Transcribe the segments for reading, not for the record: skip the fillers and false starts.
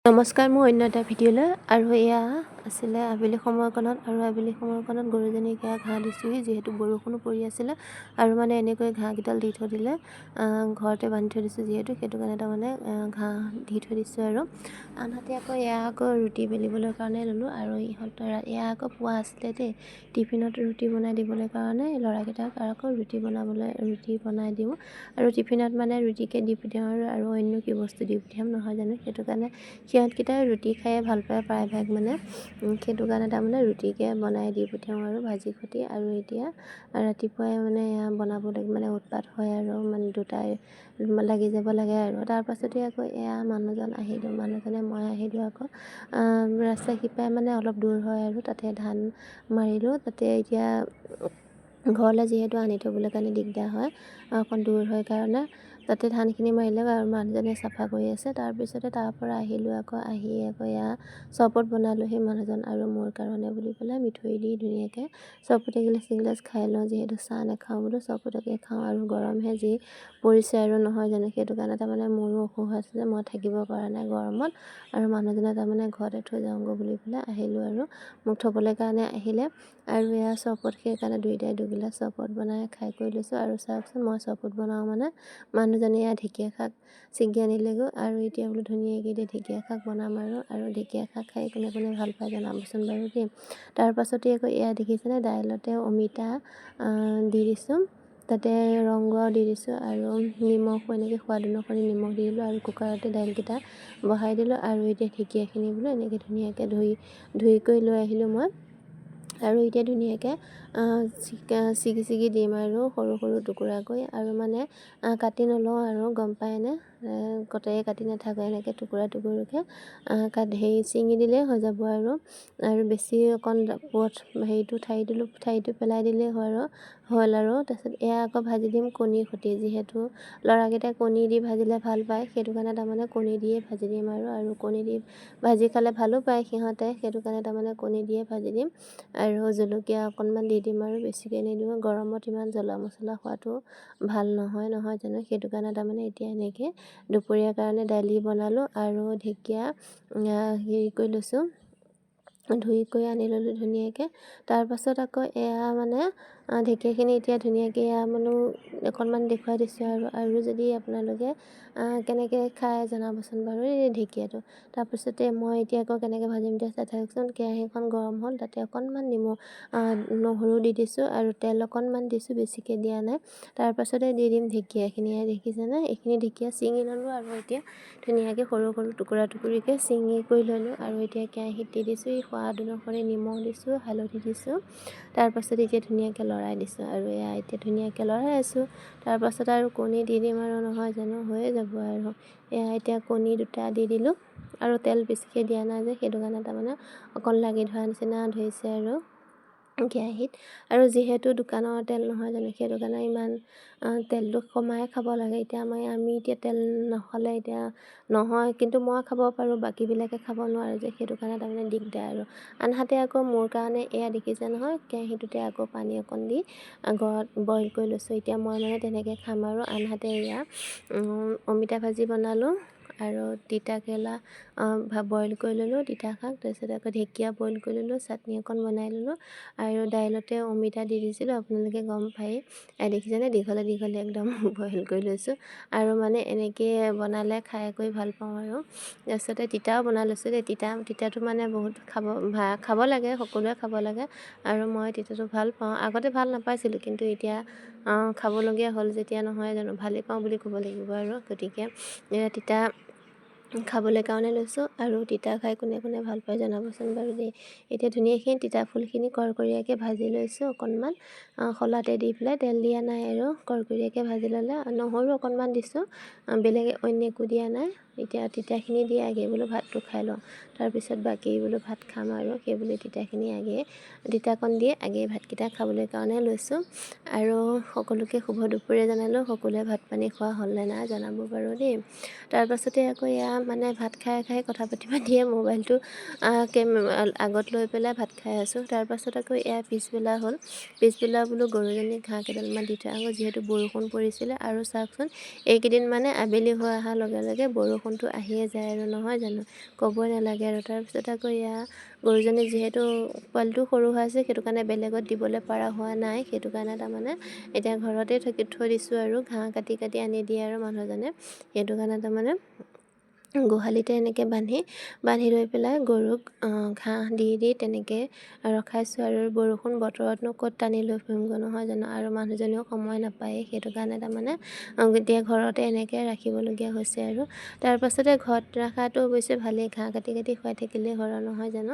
নমস্কাৰ, মোৰ অন্য এটা ভিডিঅ'লৈ আৰু এয়া আছিলে আবেলি সময়কণত আৰু আবেলি সময়কণত গৰুজনীক এয়া ঘাঁহ দিছোঁহি যিহেতু বৰষুণো পৰি আছিলে আৰু মানে এনেকৈ ঘাঁহকেইডাল দি থৈ দিলে ঘৰতে বান্ধি থৈ দিছোঁ যিহেতু সেইটো কাৰণে তাৰমানে ঘাঁহ দি থৈ দিছোঁ আৰু আনহাতে আকৌ এয়া আকৌ ৰুটি বেলিবলৈ কাৰণে ল'লোঁ আৰু ইহঁতৰ এয়া আকৌ পোৱা আছিলে দেই টিফিনত ৰুটি বনাই দিবলৈ কাৰণে ল'ৰাকেইটাক আকৌ ৰুটি বনাই দিওঁ আৰু টিফিনত মানে ৰুটিকে দি পঠিয়াওঁ আৰু অন্য কি বস্তু দি পঠিয়াম নহয় জানো সেইটো কাৰণে সিহঁতকেইটাই ৰুটি খায়ে ভাল পায় প্ৰায়ভাগ মানে সেইটো কাৰণে তাৰমানে ৰুটিকে বনাই দি পঠিয়াওঁ আৰু ভাজি খুটি আৰু এতিয়া ৰাতিপুৱাই মানে এয়া বনাবলৈ মানে উৎপাত হয় আৰু মানে দুটাই লাগি যাব লাগে আৰু তাৰপাছতে আকৌ এয়া মানুহজনে মই আহিলোঁ আকৌ ৰাস্তা সিপাই মানে অলপ দূৰ হয় আৰু তাতে ধান মাৰিলোঁ তাতে এতিয়া ঘৰলৈ যিহেতু আনি থ'বলৈ কাৰণে দিগদাৰ হয় অকণ দূৰ হয় কাৰণে তাতে ধানখিনি মাৰিলে আৰু মানুহজনে চাফা কৰি আছে তাৰপিছতে তাৰ পৰা আহিলোঁ আকৌ এয়া চৰবত বনালোঁ মানুহজন আৰু মোৰ কাৰণে বুলি পেলাই মিঠৈ দি ধুনীয়াকৈ চৰবত এগিলাচ খাই লওঁ যিহেতু চাহ নাখাওঁ বোলো চৰবতকে খাওঁ আৰু গৰমহে যি পৰিছে আৰু নহয় জানো সেইটো কাৰণে তাৰমানে মোৰো অসুখ আছে যে মই থাকিব পৰা নাই গৰমত আৰু মানুহজনে তাৰমানে ঘৰতে থৈ যাওঁগৈ বুলি পেলাই আহিলোঁ আৰু মোক থ'বলৈ কাৰণে আহিলে আৰু এয়া চৰবত সেইকাৰণে দুয়োটাই দুগিলাচ চৰবত বনাই খাই কৰি লৈছোঁ আৰু চাওকচোন মই চৰবত বনাওঁ মানে মানুহজনে এয়া ঢেকীয়া শাক ছিগি আনিলেগৈ আৰু এতিয়া বোলো ধুনীয়াকৈ এতিয়া ঢেকীয়া শাক বনাম আৰু ঢেকীয়া শাক খাই কোনে কোনে ভাল পায় জনাবচোন বাৰু দেই তাৰপাছতে আকৌ এয়া দেখিছেনে দাইলতে অমিতা দি দিছোঁ তাতে ৰংগুৱাও দি দিছোঁ আৰু নিমখ এনেকৈ সোৱাদ অনুসৰি নিমখ দি দিলোঁ আৰু কুকাৰতে দাইলকেইটা বহাই দিলোঁ আৰু এতিয়া ঢেকীয়াখিনি বোলো এনেকৈ ধুনীয়াকৈ ধুই কৰি লৈ আহিলোঁ মই আৰু এতিয়া ধুনীয়াকৈ ছিগি দিম আৰু সৰু সৰু টুকুৰাকৈ আৰু মানে কাটি নলওঁ আৰু গম পায়নে কটাৰী কাটি নাথাকোঁ এনেকৈ টুকুৰাকৈ ছিঙি দিলেই হৈ যাব আৰু বেছি অকণ ঠাৰিটো পেলাই দিলেই হ'ল আৰু তাৰপিছত এয়া আকৌ ভাজি দিম কণীৰ সৈতে যিহেতু ল'ৰাকেইটাই কণী দি ভাজিলে ভাল পায় সেইটো কাৰণে তাৰমানে কণী দিয়ে ভাজি দিম আৰু কণী দি ভাজি খালে ভালো পায় সিহঁতে সেইটো কাৰণে তাৰমানে কণী দিয়ে ভাজি দিম আৰু জলকীয়া অকণমান দি দিম আৰু বেছিকৈ নিদিওঁ গৰমত ইমান জ্বলা মছলা খোৱাটো ভাল নহয় জানো সেইটো কাৰণে তাৰমানে এতিয়া এনেকৈ দুপৰীয়াৰ কাৰণে দালি বনালোঁ আৰু ঢেকীয়া হেৰি কৰি লৈছোঁ ধুই কৰি আনি ল'লোঁ ধুনীয়াকৈ তাৰপাছত আকৌ এয়া মানে ঢেকীয়াখিনি এতিয়া ধুনীয়াকৈ এয়া মানে অকণমান দেখুৱাই দিছোঁ আৰু যদি আপোনালোকে কেনেকৈ খায় জনাবচোন বাৰু এই ঢেকীয়াটো তাৰপিছতে মই এতিয়া আকৌ কেনেকৈ ভাজিম এতিয়া চাই থাককচোন কেৰাহীখন গৰম হ'ল তাতে অকণমান নহৰু দি দিছোঁ আৰু তেল অকণমান দিছোঁ বেছিকৈ দিয়া নাই তাৰপাছতে দি দিম ঢেকীয়াখিনি দেখিছেনে এইখিনি ঢেকীয়া ছিঙি ল'লোঁ আৰু এতিয়া ধুনীয়াকৈ সৰু সৰু টুকুৰিকৈ ছিঙি কৰি ল'লোঁ আৰু এতিয়া কেৰাহীত দি দিছোঁ সোৱাদ অনুসৰি নিমখ দিছোঁ হালধি দিছোঁ তাৰপাছত এতিয়া ধুনীয়াকৈ লৰাই দিছোঁ আৰু এয়া এতিয়া ধুনীয়াকৈ লৰাই আছোঁ তাৰপাছত আৰু কণী দি দিম আৰু নহয় জানো হৈয়ে যাব আৰু এয়া এতিয়া কণী দুটা দি দিলোঁ আৰু তেল বেছিকৈ দিয়া নাই যে সেইটো কাৰণে তাৰমানে অকণ লাগি ধৰা নিচিনা ধৰিছে আৰু কেৰাহীত আৰু যিহেতু দোকানৰ তেল নহয় জানো সেইটো কাৰণে ইমান তেলটো কমাই খাব লাগে এতিয়া আমি এতিয়া তেল নহ'লে এতিয়া নহয় কিন্তু মই খাব পাৰোঁ বাকীবিলাকে খাব নোৱাৰে যে সেইটো কাৰণে তাৰমানে দিগদাৰ আৰু আনহাতে আকৌ মোৰ কাৰণে এয়া দেখিছে নহয় কেৰাহীটোতে আকৌ পানী অকণ দি আগত বইল কৰি লৈছোঁ এতিয়া মই মানে তেনেকৈ খাম আৰু আনহাতে এয়া অমিতা ভাজি বনালোঁ আৰু তিতা কেৰেলা বইল কৰি ল'লোঁ তিতা শাক তাৰপিছত আকৌ ঢেকীয়া বইল কৰি ল'লোঁ চাটনি অকণ বনাই ল'লোঁ আৰু দাইলতে অমিতা দি দিছিলোঁ আপোনালোকে গম পায়েই দেখিছেনে দীঘলে একদম বইল কৰি লৈছোঁ আৰু মানে এনেকৈ বনালে খাই কৰি ভাল পাওঁ আৰু তাৰপিছতে তিতাও বনাই লৈছোঁ দেই তিতাটো মানে বহুত খাব লাগে সকলোৱে খাব লাগে আৰু মই তিতাটো ভাল পাওঁ আগতে ভাল নাপাইছিলোঁ কিন্তু এতিয়া খাবলগীয়া হ'ল যেতিয়া নহয় জানো ভালেই পাওঁ বুলি ক'ব লাগিব আৰু গতিকে তিতা খাবলৈ কাৰণে লৈছোঁ আৰু তিতা খাই কোনে কোনে ভাল পায় জনাবচোন বাৰু দেই এতিয়া ধুনীয়াখিনি তিতা ফুলখিনি কৰকৰীয়াকৈ ভাজি লৈছোঁ অকণমান খলাতে দি পেলাই তেল দিয়া নাই আৰু কৰকৰীয়াকৈ ভাজি ল'লে নহৰু অকণমান দিছোঁ বেলেগ অন্য একো দিয়া নাই এতিয়া তিতাখিনি দি আগে বোলো ভাতটো খাই লওঁ তাৰপিছত বাকী বোলো ভাত খাম আৰু সেইবুলি তিতাকণ দি আগে ভাতকেইটা খাবলৈ কাৰণে লৈছোঁ আৰু সকলোকে শুভ দুপৰীয়া জনালোঁ সকলোৱে ভাত পানী খোৱা হ'লনে নাই জনাব বাৰু দেই তাৰপাছতে আকৌ এয়া মানে ভাত খাই কথা পাতিয়ে মোবাইলটো আগত লৈ পেলাই ভাত খাই আছোঁ তাৰপাছত আকৌ এয়া পিছবেলা বোলো গৰুজনীক ঘাঁহ কেইডালমান দি থৈ আহোঁ যিহেতু বৰষুণ পৰিছিলে আৰু চাওকচোন এইকেইদিন মানে আবেলি হৈ অহাৰ লগে লগে বৰষুণ বৰষুণটো আহিয়ে যায় আৰু নহয় জানো, ক'বই নালাগে আৰু। তাৰপিছত আকৌ এয়া গৰুজনী যিহেতু পোৱালিটো সৰু হৈ আছে, সেইটো কাৰণে বেলেগত দিবলৈ পৰা হোৱা নাই। সেইটো কাৰণে তাৰমানে এতিয়া ঘৰতে থৈ দিছোঁ আৰু ঘাঁহ কাটি কাটি আনি দিয়ে আৰু মানুহজনে। সেইটো কাৰণে তাৰমানে গোহালিতে এনেকৈ বান্ধি লৈ পেলাই গৰুক ঘাঁহ দি তেনেকৈ ৰখাইছোঁ। আৰু বৰষুণ বতৰতনো ক'ত টানি লৈ ফুৰিমগৈ নহয় জানো, আৰু মানুহজনীও সময় নাপায়। সেইটো কাৰণে তাৰমানে এতিয়া ঘৰতে এনেকৈ ৰাখিবলগীয়া হৈছে আৰু। তাৰপাছতে ঘৰত ৰখাটো অৱশ্যে ভালেই, ঘাঁহ কাটি কাটি খুৱাই থাকিলে ঘৰৰ নহয় জানো,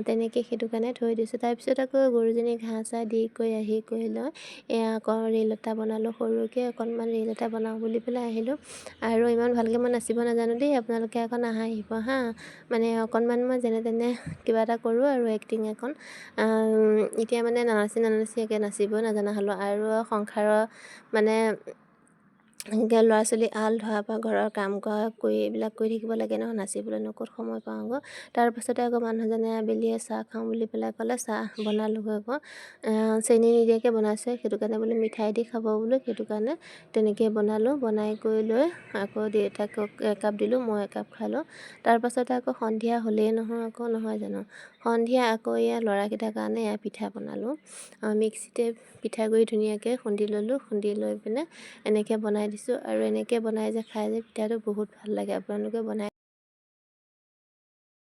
তেনেকৈ সেইটো কাৰণে থৈ দিছোঁ। তাৰপিছত আকৌ গৰুজনী ঘাঁহ চাহ দি আহি কৰি লৈ এয়া আকৌ ৰীল এটা বনালোঁ, সৰুকৈ অকণমান ৰীল এটা বনাওঁ বুলি পেলাই আহিলোঁ। আৰু ইমান ভালকৈ মই নাচিব নাজানো দেই, আপোনালোকে আকৌ নাহাঁহিব হা। মানে অকণমান মই যেনে তেনে কিবা এটা কৰোঁ আৰু এক্টিং এখন। এতিয়া মানে নানাচি একে নাচিব নজনা হ'লোঁ। আৰু সংসাৰৰ মানে ল'ৰা ছোৱালী আল ধৰা পৰা ঘৰৰ কাম কৰি এইবিলাক কৰি থাকিব লাগে নহয়, নাচিবলৈনো ক'ত সময় পাওঁ আকৌ। তাৰপাছতে আকৌ মানুহজনে আবেলিয়ে চাহ খাওঁ বুলি পেলাই ক'লে, চাহ বনালোঁগৈ আকৌ। চেনি নিদিয়াকৈ বনাইছে, সেইটো কাৰণে বোলো মিঠাই দি খাব বোলো, সেইটো কাৰণে তেনেকৈ বনালোঁ। বনাই কৰি লৈ আকৌ দেউতাকক একাপ দিলোঁ, মই একাপ খালোঁ। তাৰপাছতে আকৌ সন্ধিয়া হ'লেই নহয় জানো, সন্ধিয়া আকৌ এয়া ল'ৰাকেইটাৰ কাৰণে এয়া পিঠা বনালোঁ। মিক্সিতে পিঠাগুড়ি ধুনীয়াকৈ খুন্দি ল'লোঁ, খুন্দি লৈ পিনে এনেকৈ বনাই দিছোঁ। আৰু এনেকৈ বনাই যে খাই যে পিঠাটো বহুত ভাল লাগে, আপোনালোকে বনাই